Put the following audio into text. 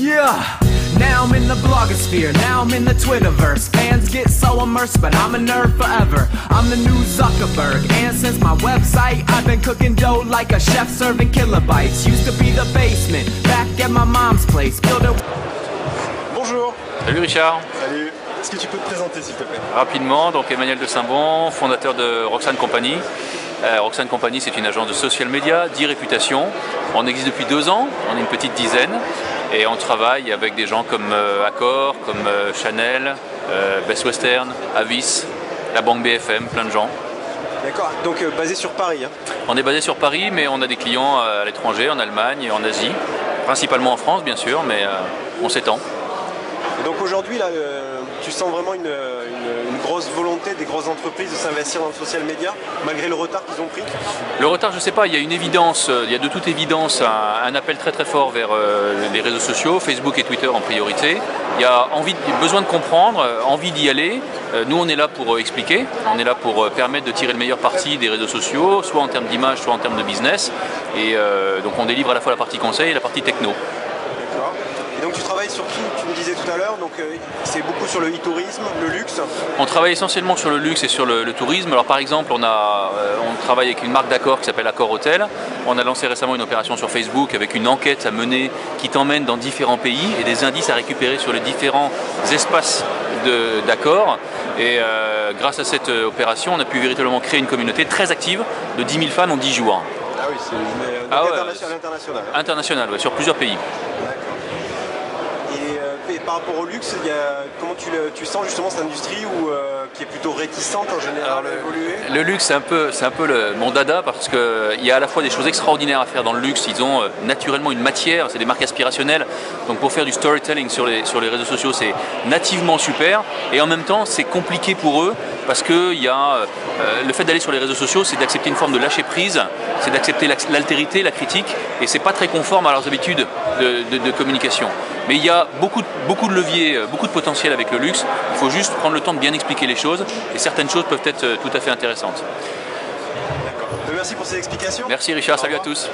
Yeah! Now I'm in the blogosphere, now I'm in the Twitterverse. Fans get so immersed, but I'm a nerd forever. I'm the new Zuckerberg, and since my website, I've been cooking dough like a chef serving kilobytes. Used to be the basement, back at my mom's place. Build a... Bonjour. Salut Richard. Salut. Est-ce que tu peux te présenter s'il te plaît? Rapidement, donc Emmanuel de Saint-Bon, fondateur de Roxane Company. Roxane Company, c'est une agence de social media, d'e-réputation. On existe depuis 2 ans, on est une petite dizaine. Et on travaille avec des gens comme Accor, comme Chanel, Best Western, Avis, la banque BFM, plein de gens. D'accord, donc basé sur Paris. Hein. On est basé sur Paris, mais on a des clients à l'étranger, en Allemagne, en Asie. Principalement en France, bien sûr, mais on s'étend. Et donc aujourd'hui, là, tu sens vraiment une grosse volonté des grosses entreprises de s'investir dans le social media, malgré le retard qu'ils ont pris? Le retard, je ne sais pas, il y a une évidence, il y a de toute évidence un appel très très fort vers les réseaux sociaux, Facebook et Twitter en priorité. Il y a besoin de comprendre, envie d'y aller. Nous, on est là pour expliquer, on est là pour permettre de tirer le meilleur parti des réseaux sociaux, soit en termes d'image, soit en termes de business. Et donc on délivre à la fois la partie conseil et la partie techno. D'accord. Et donc tu travailles sur qui? Tu me disais tout à l'heure, donc c'est beaucoup sur le e-tourisme, le luxe. On travaille essentiellement sur le luxe et sur le tourisme. Alors par exemple, on travaille avec une marque d'Accor qui s'appelle Accor Hotel. On a lancé récemment une opération sur Facebook avec une enquête à mener qui t'emmène dans différents pays et des indices à récupérer sur les différents espaces d'Accor. Et grâce à cette opération, on a pu véritablement créer une communauté très active de 10 000 fans en 10 jours. Ah oui, c'est international. International, ouais, sur plusieurs pays. Et par rapport au luxe, comment tu sens justement cette industrie qui est plutôt réticente en général à évoluer? Le luxe, c'est un peu mon dada parce qu'il y a à la fois des choses extraordinaires à faire dans le luxe. Ils ont naturellement une matière, c'est des marques aspirationnelles. Donc pour faire du storytelling sur les réseaux sociaux, c'est nativement super. Et en même temps, c'est compliqué pour eux parce que le fait d'aller sur les réseaux sociaux, c'est d'accepter une forme de lâcher prise, c'est d'accepter l'altérité, la critique, et c'est pas très conforme à leurs habitudes de communication. Mais il y a beaucoup de leviers, beaucoup de potentiel avec le luxe. Il faut juste prendre le temps de bien expliquer les choses et certaines choses peuvent être tout à fait intéressantes. D'accord. Merci pour ces explications. Merci Richard, salut à tous.